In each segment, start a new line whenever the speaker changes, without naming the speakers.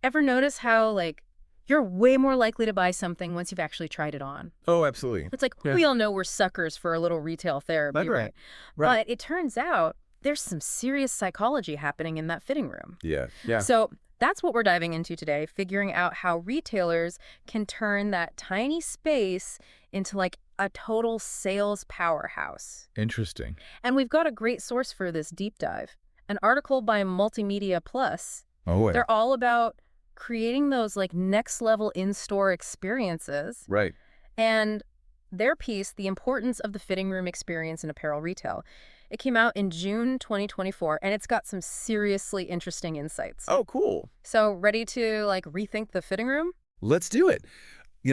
Ever notice how, like, you're way more likely to buy something once you've actually tried it on?
Oh, absolutely.
It's like,
Yeah.
we all know we're suckers for a little retail
That's
therapy,
right.
right?
Right.
But it turns out there's some serious psychology happening in that fitting room.
Yeah. Yeah.
So that's what we're diving into today, figuring out how retailers can turn that tiny space into like a total sales powerhouse.
Interesting.
And we've got a great source for this deep dive, an article by Multimedia Plus.
Oh, yeah.
They're all about creating those like next level in-store experiences.
Right.
And their piece, The Importance of the Fitting Room Experience in Apparel Retail, it came out in June 2024, and it's got some seriously interesting insights.
Oh, cool.
So ready to like rethink the fitting room?
Let's do it.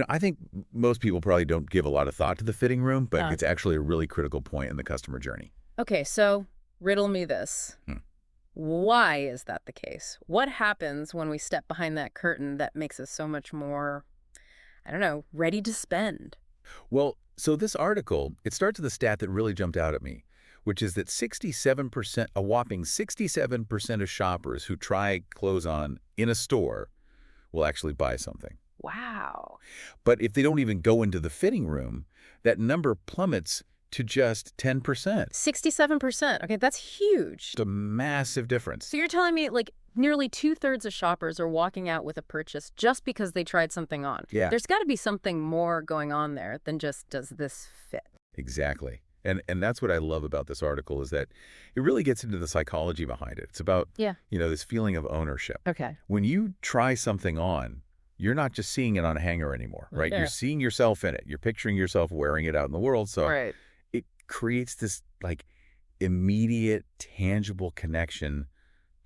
I think most people probably don't give a lot of thought to the fitting room, but
Uh.
it's actually a really critical point in the customer journey.
Okay, so riddle me this.
Hmm.
Why is that the case? What happens when we step behind that curtain that makes us so much more, I don't know, ready to spend?
Well, so this article, it starts with a stat that really jumped out at me, which is that 67%, a whopping 67% of shoppers who try clothes on in a store will actually buy something.
Wow.
But if they don't even go into the fitting room, that number plummets to just 10%.
67%. Okay, that's huge.
It's a massive difference.
So you're telling me like nearly 2/3 of shoppers are walking out with a purchase just because they tried something on.
Yeah.
There's got to be something more going on there than just does this fit?
Exactly. And that's what I love about this article is that it really gets into the psychology behind it. It's about,
Yeah.
this feeling of ownership.
Okay.
When you try something on, you're not just seeing it on a hanger anymore, right?
Yeah.
You're seeing yourself in it. You're picturing yourself wearing it out in the world. So
Right.
it creates this like immediate, tangible connection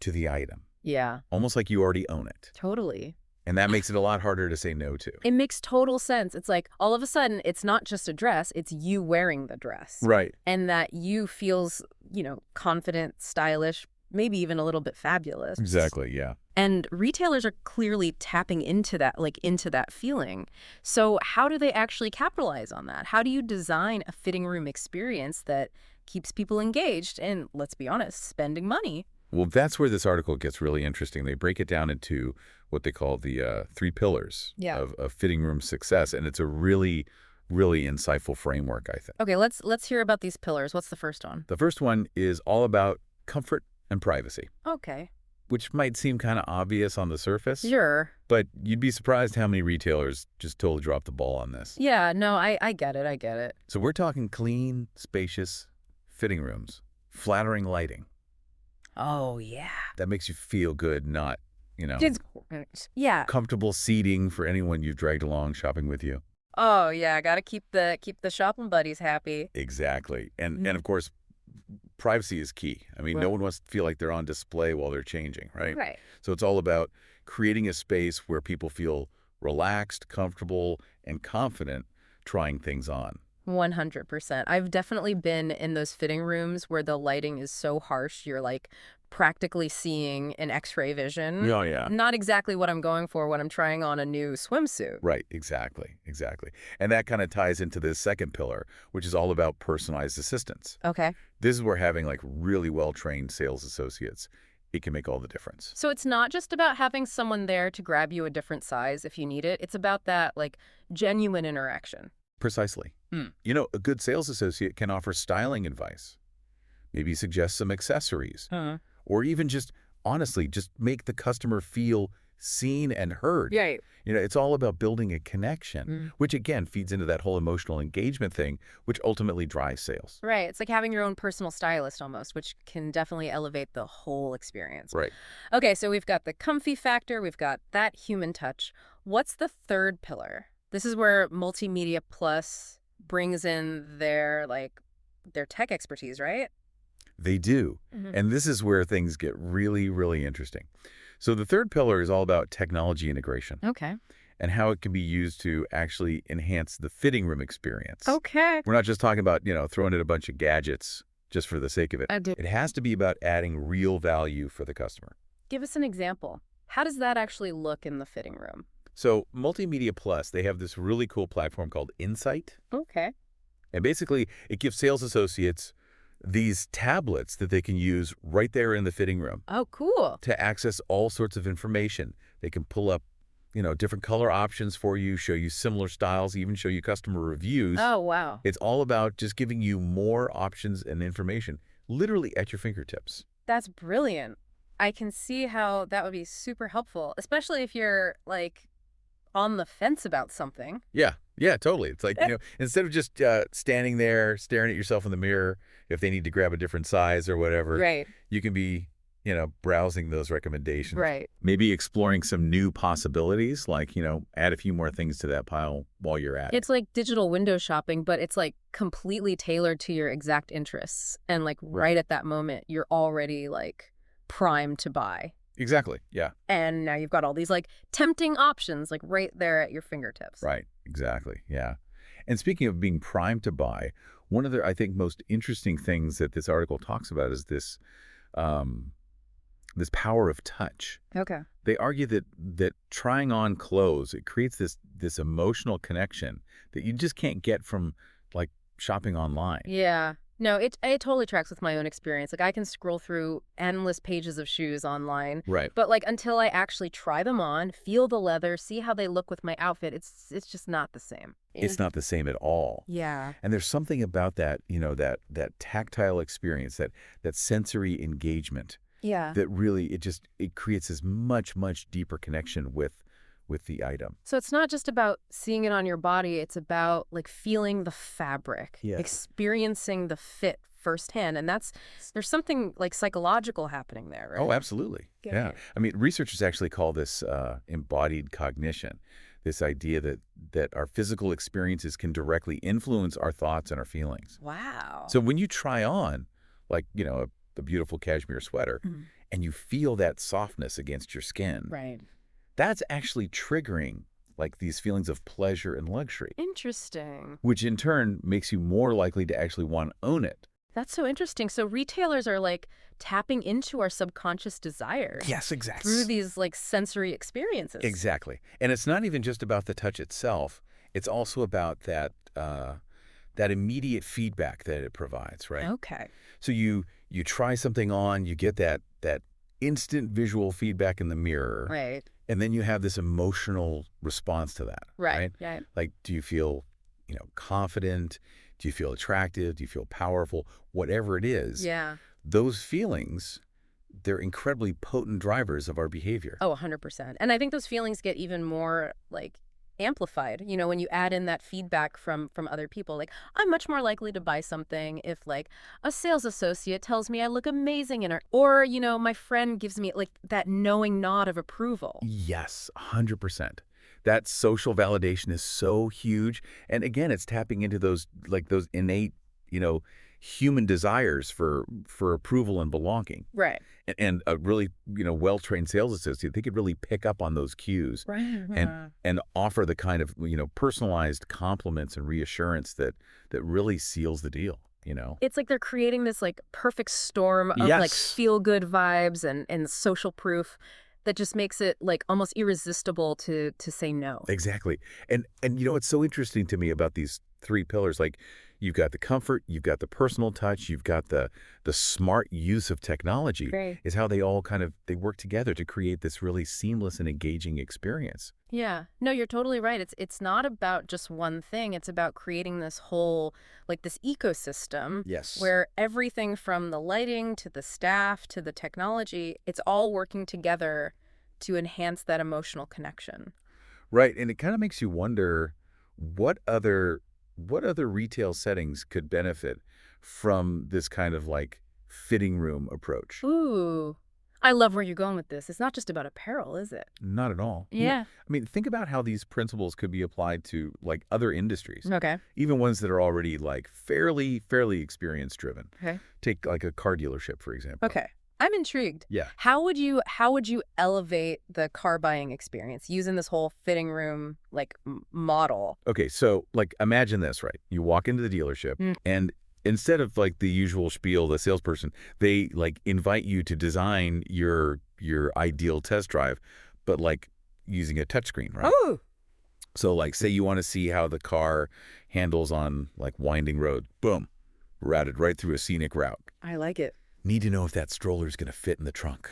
to the item,
Yeah,
almost like you already own it.
totally.
And that makes it a lot harder to say no to.
It makes total sense. It's like all of a sudden it's not just a dress, it's you wearing the dress.
Right.
And that you feels, confident, stylish, maybe even a little bit fabulous.
Exactly, yeah.
And retailers are clearly tapping into that feeling. So how do they actually capitalize on that? How do you design a fitting room experience that keeps people engaged and, let's be honest, spending money?
Well, that's where this article gets really interesting. They break it down into what they call the 3 pillars
Yeah.
of fitting room success. And it's a really, really insightful framework, I think.
Okay, let's hear about these pillars. What's the first one?
The first one is all about comfort and privacy,
Okay.
which might seem kind of obvious on the surface,
Sure.
but you'd be surprised how many retailers just totally dropped the ball on this.
Yeah, no, I get it. I get it.
So we're talking clean, spacious fitting rooms, flattering lighting.
Oh, yeah.
That makes you feel good, not,
Yeah.
comfortable seating for anyone you've dragged along shopping with you.
Oh, yeah. Got to keep the shopping buddies happy.
Exactly. And
Mhm.
of course, privacy is key. I mean, no
Right.
one wants to feel like they're on display while they're changing, right?
Right.
So it's all about creating a space where people feel relaxed, comfortable, and confident trying things on.
100%. I've definitely been in those fitting rooms where the lighting is so harsh, you're like practically seeing an X-ray vision.
Oh, yeah.
Not exactly what I'm going for when I'm trying on a new swimsuit.
Right, exactly, exactly. And that kind of ties into this second pillar, which is all about personalized assistance.
Okay.
This is where having like really well-trained sales associates, it can make all the difference.
So it's not just about having someone there to grab you a different size if you need it. It's about that like genuine interaction.
Precisely.
Hmm.
A good sales associate can offer styling advice, maybe suggest some accessories, or even just, honestly, just make the customer feel seen and heard.
Right.
It's all about building a connection,
Mm.
which again feeds into that whole emotional engagement thing, which ultimately drives sales.
Right. It's like having your own personal stylist almost, which can definitely elevate the whole experience.
Right.
Okay, so we've got the comfy factor, we've got that human touch. What's the third pillar? This is where Multimedia Plus brings in their tech expertise, right?
They do.
Mhm.
And this is where things get really, really interesting. So the third pillar is all about technology integration
Okay.
and how it can be used to actually enhance the fitting room experience.
Okay.
We're not just talking about, throwing in a bunch of gadgets just for the sake of it.
I do.
It has to be about adding real value for the customer.
Give us an example. How does that actually look in the fitting room?
So Multimedia Plus, they have this really cool platform called Insight.
Okay.
And basically, it gives sales associates these tablets that they can use right there in the fitting room
Oh, cool.
to access all sorts of information, They can pull up, different color options for you, show you similar styles, even show you customer reviews.
Oh, wow.
It's all about just giving you more options and information, literally at your fingertips.
That's brilliant. I can see how that would be super helpful, especially if you're like on the fence about something.
Yeah, yeah, totally. It's like, instead of just standing there staring at yourself in the mirror, if they need to grab a different size or whatever,
Right.
you can be, browsing those recommendations.
Right.
Maybe exploring some new possibilities, like, add a few more things to that pile while you're at it.
It's like digital window shopping, but it's like completely tailored to your exact interests. And like
Right.
right at that moment, you're already like primed to buy.
Exactly. Yeah.
And now you've got all these like tempting options like right there at your fingertips.
Right. Exactly. Yeah. And speaking of being primed to buy, one of the, I think, most interesting things that this article talks about is um, this power of touch.
Okay.
They argue that trying on clothes, it creates this emotional connection that you just can't get from like shopping online.
Yeah. No, it totally tracks with my own experience. Like I can scroll through endless pages of shoes online,
Right.
but like until I actually try them on, feel the leather, see how they look with my outfit, it's just not the same.
It's not the same at all.
Yeah.
And there's something about that, that tactile experience, that sensory engagement
Yeah.
that really it creates this much deeper connection with the item.
So it's not just about seeing it on your body, it's about like feeling the fabric,
Yes.
experiencing the fit firsthand. And there's something like psychological happening there, right?
Oh, absolutely.
Get
Yeah.
it.
I mean, researchers actually call this embodied cognition, this idea that our physical experiences can directly influence our thoughts and our feelings.
Wow.
So when you try on, like, a beautiful cashmere sweater,
Mhm.
and you feel that softness against your skin,
Right.
that's actually triggering like these feelings of pleasure and luxury,
Interesting.
which in turn makes you more likely to actually want to own it.
That's so interesting. So retailers are like tapping into our subconscious desires
Yes, exactly.
through these like sensory experiences.
Exactly. And it's not even just about the touch itself. It's also about that immediate feedback that it provides, right?
Okay.
So you try something on, you get that instant visual feedback in the mirror,
Right.
and then you have this emotional response to that,
Right.
right?
Right.
Like, do you feel, confident? Do you feel attractive? Do you feel powerful? Whatever it is,
Yeah.
those feelings, they're incredibly potent drivers of our behavior.
Oh, 100%. And I think those feelings get even more like amplified, when you add in that feedback from other people. Like I'm much more likely to buy something if like a sales associate tells me I look amazing in it, or my friend gives me like that knowing nod of approval.
Yes, 100%. That social validation is so huge. And again, it's tapping into those innate, human desires for approval and belonging.
Right.
And a really, well-trained sales associate, they could really pick up on those cues
Right.
and offer the kind of, personalized compliments and reassurance that really seals the deal,
It's like they're creating this like perfect storm of like
Yes.
feel good vibes and social proof that just makes it like almost irresistible to say no.
Exactly. And what's so interesting to me about these three pillars, like you've got the comfort, you've got the personal touch, you've got the smart use of technology,
Right.
is how they all they work together to create this really seamless and engaging experience.
Yeah. No, you're totally right. It's not about just one thing. It's about creating this whole like this ecosystem
Yes.
where everything from the lighting to the staff to the technology, it's all working together to enhance that emotional connection.
Right. And it kind of makes you wonder what other retail settings could benefit from this kind of like fitting room approach.
Ooh. I love where you're going with this. It's not just about apparel, is it?
Not at all.
Yeah.
I mean, think about how these principles could be applied to like other industries,
Okay.
even ones that are already like fairly experience driven.
Okay.
Take like a car dealership, for example.
Okay. I'm intrigued.
Yeah.
How would you elevate the car buying experience using this whole fitting room like model?
Okay, so like imagine this, right? You walk into the dealership
Mm.
and instead of like the usual spiel, the salesperson, they like invite you to design your ideal test drive, but like using a touchscreen, right?
Oh,
So like say you want to see how the car handles on like winding roads. Boom. Routed right through a scenic route.
I like it.
Need to know if that stroller is going to fit in the trunk.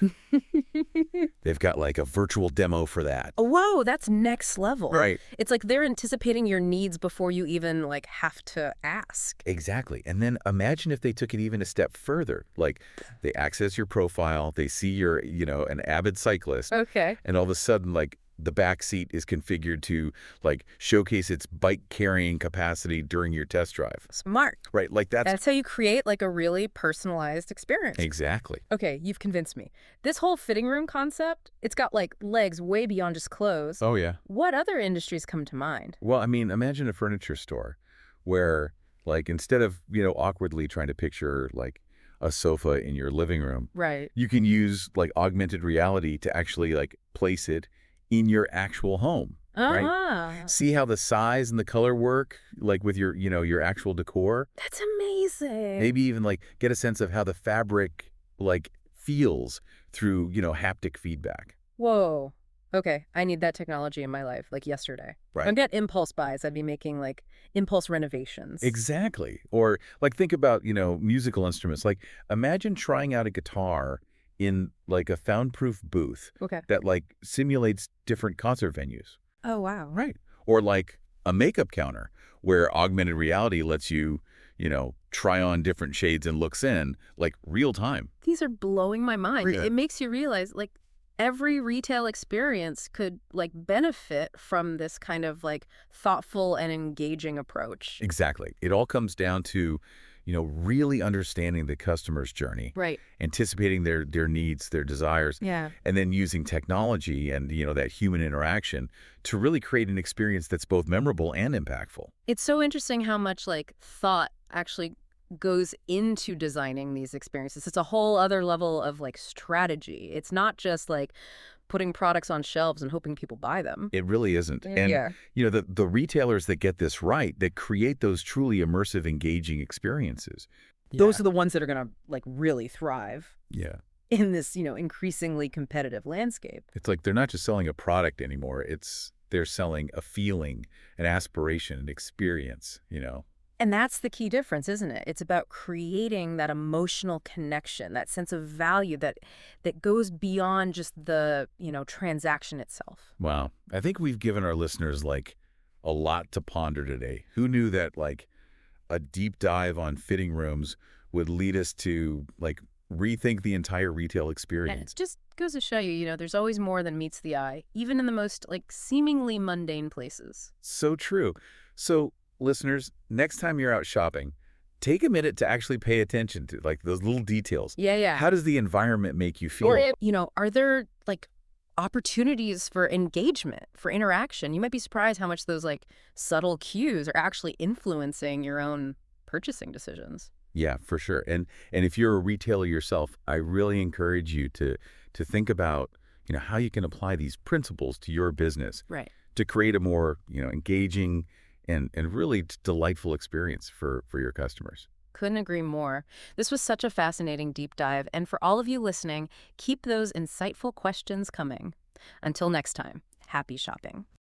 They've got like a virtual demo for that.
Whoa, that's next level.
Right.
It's like they're anticipating your needs before you even like have to ask.
Exactly. And then imagine if they took it even a step further. Like they access your profile, they see you're, an avid cyclist,
Okay.
and all of a sudden, like the back seat is configured to like showcase its bike carrying capacity during your test drive.
Smart.
Right. Like that's
That's how you create like a really personalized experience.
exactly.
Okay, you've convinced me. This whole fitting room concept, it's got like legs way beyond just clothes.
Oh, yeah.
What other industries come to mind?
Well, I mean, imagine a furniture store where, like, instead of, awkwardly trying to picture, like, a sofa in your living room,
Right.
you can use, like, augmented reality to actually, like, place it in your actual home, right?
Uh-huh.
See how the size and the color work, like, with your, your actual decor?
That's amazing.
Maybe even, like, get a sense of how the fabric, like, feels through, haptic feedback.
Whoa. Okay, I need that technology in my life, like yesterday.
Right.
I'd get impulse buys. I'd be making like impulse renovations.
Exactly. Or like think about, musical instruments. Like imagine trying out a guitar in like a soundproof booth
Okay.
that like simulates different concert venues.
Oh, wow.
Right. Or like a makeup counter where augmented reality lets you, try on different shades and looks in like real time.
These are blowing my mind.
Yeah.
It makes you realize like every retail experience could like benefit from this kind of like thoughtful and engaging approach.
Exactly. It all comes down to, really understanding the customer's journey,
Right.
anticipating their needs, their desires,
Yeah.
and then using technology and, that human interaction to really create an experience that's both memorable and impactful.
It's so interesting how much like thought actually goes into designing these experiences. It's a whole other level of like strategy. It's not just like putting products on shelves and hoping people buy them.
It really isn't. And,
Yeah.
the retailers that get this right, that create those truly immersive, engaging experiences.
Those are the ones that are going to like really thrive
Yeah.
in this, increasingly competitive landscape.
It's like they're not just selling a product anymore. They're selling a feeling, an aspiration, an experience.
And that's the key difference, isn't it? It's about creating that emotional connection, that sense of value that goes beyond just the, transaction itself.
Wow. I think we've given our listeners like a lot to ponder today. Who knew that like a deep dive on fitting rooms would lead us to like rethink the entire retail
And
experience?
it just goes to show you, there's always more than meets the eye, even in the most like seemingly mundane places.
So true. So listeners, next time you're out shopping, take a minute to actually pay attention to like those little details.
Yeah, yeah.
How does the environment make you feel?
Are there like opportunities for engagement, for interaction? You might be surprised how much those like subtle cues are actually influencing your own purchasing decisions.
Yeah, for sure. And if you're a retailer yourself, I really encourage you to think about, how you can apply these principles to your business
Right.
to create a more, engaging and really delightful experience for your customers.
Couldn't agree more. This was such a fascinating deep dive. And for all of you listening, keep those insightful questions coming. Until next time, happy shopping.